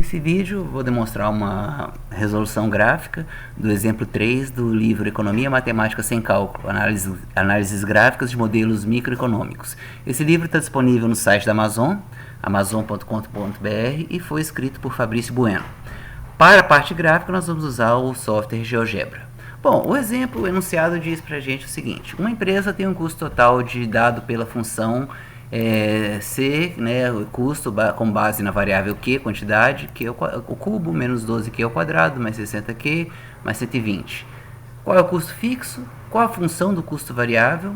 Nesse vídeo vou demonstrar uma resolução gráfica do exemplo 3 do livro Economia Matemática sem Cálculo, análises gráficas de modelos microeconômicos. Esse livro está disponível no site da Amazon, amazon.com.br, e foi escrito por Fabrício Bueno. Para a parte gráfica nós vamos usar o software GeoGebra. Bom, o exemplo, o enunciado diz para a gente o seguinte: uma empresa tem um custo total dado pela função C, né, o custo com base na variável Q, quantidade, Q o cubo, menos 12Q ao quadrado, mais 60Q, mais 120. Qual é o custo fixo? Qual a função do custo variável?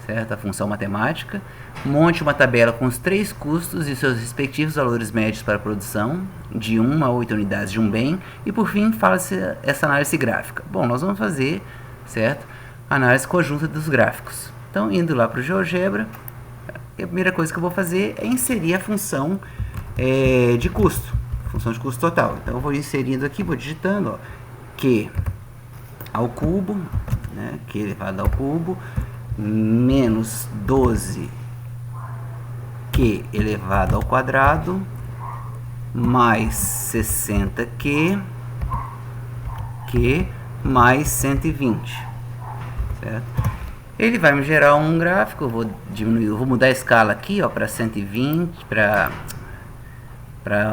Certo? A função matemática. Monte uma tabela com os três custos e seus respectivos valores médios para a produção, de 1 a 8 unidades de um bem, e por fim fala-se essa análise gráfica. Bom, nós vamos fazer, certo, análise conjunta dos gráficos. Então, indo lá para o GeoGebra, a primeira coisa que eu vou fazer é inserir a função de custo, função de custo total. Então eu vou inserindo aqui, vou digitando, ó, Q ao cubo, né, Q elevado ao cubo, menos 12Q elevado ao quadrado, mais 60Q, Q mais 120, certo? Ele vai me gerar um gráfico. Eu vou diminuir, eu vou mudar a escala aqui, ó, para 120, para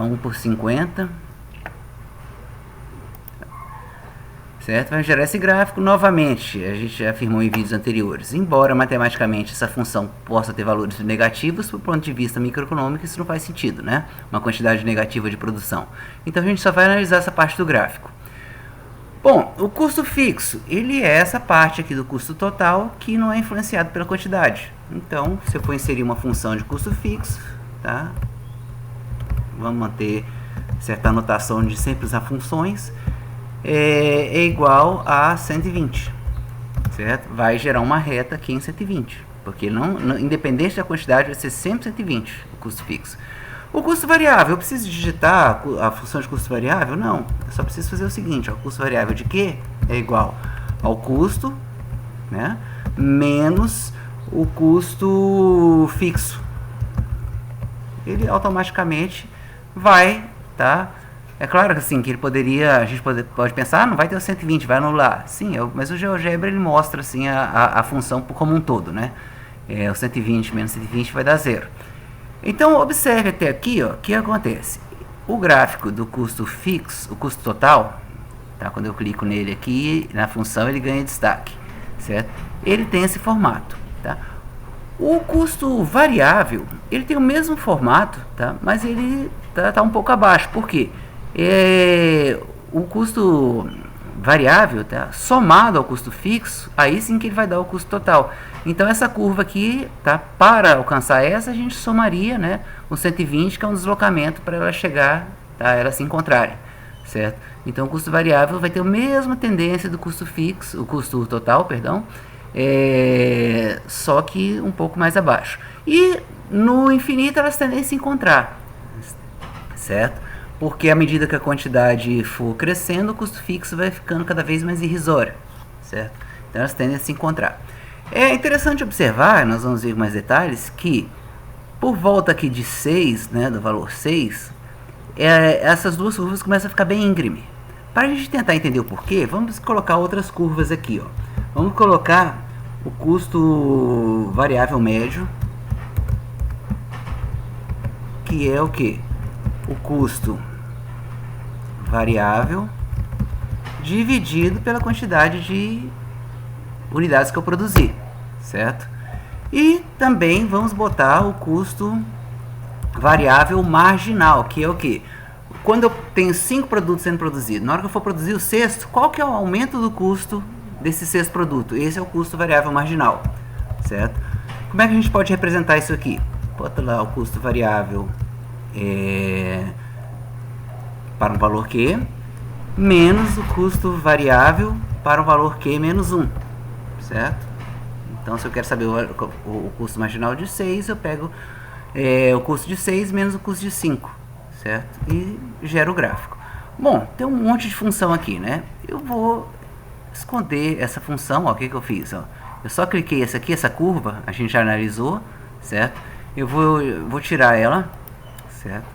1 por 50, certo? Vai gerar esse gráfico novamente. A gente já afirmou em vídeos anteriores. Embora matematicamente essa função possa ter valores negativos, do ponto de vista microeconômico isso não faz sentido, né? Uma quantidade negativa de produção. Então a gente só vai analisar essa parte do gráfico. Bom, o custo fixo, ele é essa parte aqui do custo total que não é influenciado pela quantidade. Então, se eu for inserir uma função de custo fixo, tá? Vamos manter certa anotação de sempre usar funções, é igual a 120, certo? Vai gerar uma reta aqui em 120, porque independente da quantidade vai ser sempre 120 o custo fixo. O custo variável, eu preciso digitar a função de custo variável? Não, eu só preciso fazer o seguinte, ó, o custo variável de Q é igual ao custo, né, menos o custo fixo. Ele automaticamente vai, tá? É claro que assim, que ele poderia, a gente pode pensar, não vai ter o 120, vai anular. Sim, mas o GeoGebra ele mostra assim a função como um todo, né? O 120 menos 120 vai dar zero. Então, observe até aqui, ó, o que acontece. O gráfico do custo fixo, o custo total, tá? Quando eu clico nele aqui, na função, ele ganha destaque, certo? Ele tem esse formato, tá? O custo variável, ele tem o mesmo formato, tá? Mas ele tá um pouco abaixo. Por quê? O custo variável, tá? Somado ao custo fixo, aí sim que ele vai dar o custo total. Então essa curva aqui, tá? Para alcançar essa, a gente somaria, né, o 120, que é um deslocamento para ela chegar, tá? Elas se encontrarem, certo? Então o custo variável vai ter a mesma tendência do custo fixo, o custo total, perdão, só que um pouco mais abaixo. E no infinito elas tendem a se encontrar, certo? Porque à medida que a quantidade for crescendo, o custo fixo vai ficando cada vez mais irrisório, certo? Então elas tendem a se encontrar. É interessante observar, nós vamos ver mais detalhes, que por volta aqui de 6, né, do valor 6, essas duas curvas começam a ficar bem íngreme. Para a gente tentar entender o porquê, vamos colocar outras curvas aqui, ó. Vamos colocar o custo variável médio, que é o que? O custo variável dividido pela quantidade de unidades que eu produzi, certo? E também vamos botar o custo variável marginal, que é o que? Quando eu tenho 5 produtos sendo produzidos, na hora que eu for produzir o sexto, qual que é o aumento do custo desse sexto produto? Esse é o custo variável marginal, certo? Como é que a gente pode representar isso aqui? Bota lá o custo variável para um valor Q, menos o custo variável para um valor Q menos 1, certo? Então, se eu quero saber o custo marginal de 6, eu pego o custo de 6 menos o custo de 5, certo? E gero o gráfico. Bom, tem um monte de função aqui, né? Eu vou esconder essa função, ó, o que eu fiz? Ó? Eu só cliquei essa curva, a gente já analisou, certo? Eu vou tirar ela, certo?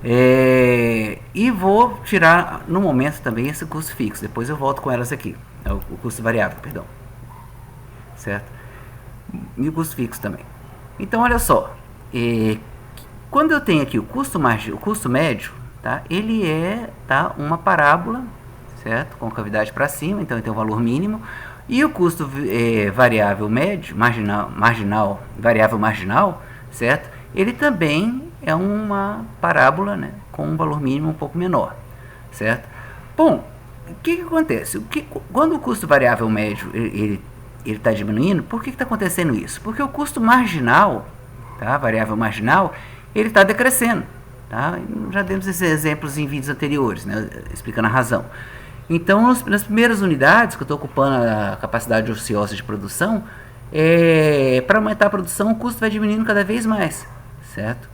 E vou tirar no momento também esse custo fixo, depois eu volto com elas aqui, o custo variável, perdão, certo? E o custo fixo também. Então olha só, quando eu tenho aqui o custo médio, tá? Ele tá, uma parábola, certo? Com cavidade para cima, então ele tem um valor mínimo, e o custo variável médio, variável marginal, certo? Ele também é uma parábola, né, com um valor mínimo um pouco menor, certo? Bom, o que acontece? Quando o custo variável médio ele está diminuindo, por que está acontecendo isso? Porque o custo marginal, tá, variável marginal, ele está decrescendo. Tá? Já demos esses exemplos em vídeos anteriores, né, explicando a razão. Então, nas primeiras unidades que eu estou ocupando a capacidade ociosa de produção, para aumentar a produção, o custo vai diminuindo cada vez mais, certo?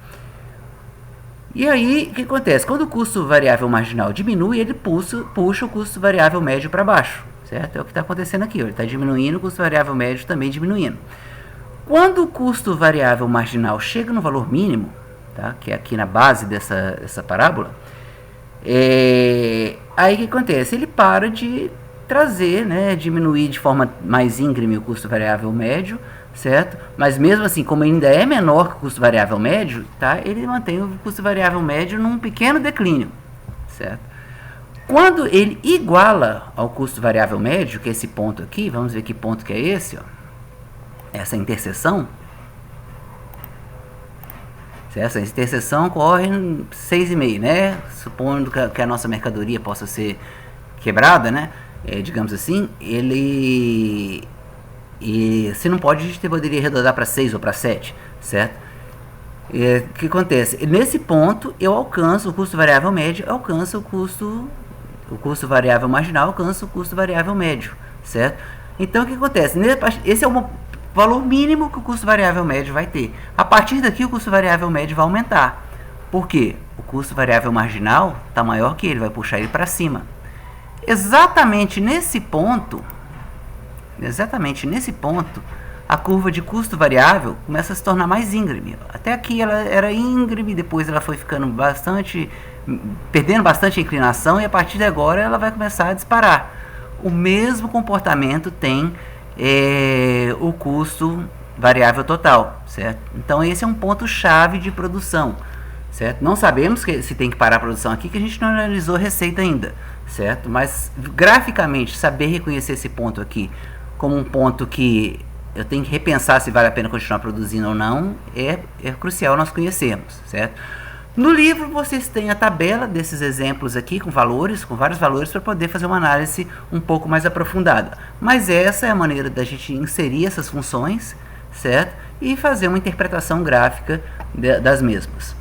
E aí, o que acontece? Quando o custo variável marginal diminui, ele puxa o custo variável médio para baixo, certo? É o que está acontecendo aqui, ele está diminuindo, o custo variável médio também diminuindo. Quando o custo variável marginal chega no valor mínimo, tá, que é aqui na base dessa parábola, aí o que acontece? Ele para de trazer, né, diminuir de forma mais íngreme o custo variável médio, certo? Mas mesmo assim, como ainda é menor que o custo variável médio, tá, ele mantém o custo variável médio num pequeno declínio, certo? Quando ele iguala ao custo variável médio, que é esse ponto aqui, vamos ver que ponto que é esse, ó, essa interseção. Essa interseção ocorre em 6,5, né? Supondo que a nossa mercadoria possa ser quebrada, né? Digamos assim, se não pode, a gente poderia arredondar para 6 ou para 7, certo? O que acontece? Nesse ponto, eu alcanço o custo variável médio, alcança o custo variável marginal, alcança o custo variável médio, certo? Então, o que acontece? Esse é o valor mínimo que o custo variável médio vai ter. A partir daqui, o custo variável médio vai aumentar. Por quê? O custo variável marginal está maior que ele, vai puxar ele para cima. Exatamente nesse ponto, a curva de custo variável começa a se tornar mais íngreme. Até aqui ela era íngreme, depois ela foi ficando perdendo bastante a inclinação, e a partir de agora ela vai começar a disparar. O mesmo comportamento tem o custo variável total, certo? Então esse é um ponto chave de produção, certo? Não sabemos se tem que parar a produção aqui, que a gente não analisou a receita ainda, certo? Mas graficamente, saber reconhecer esse ponto aqui como um ponto que eu tenho que repensar se vale a pena continuar produzindo ou não, é crucial nós conhecermos, certo? No livro vocês têm a tabela desses exemplos aqui com vários valores, para poder fazer uma análise um pouco mais aprofundada. Mas essa é a maneira da gente inserir essas funções, certo? E fazer uma interpretação gráfica das mesmas.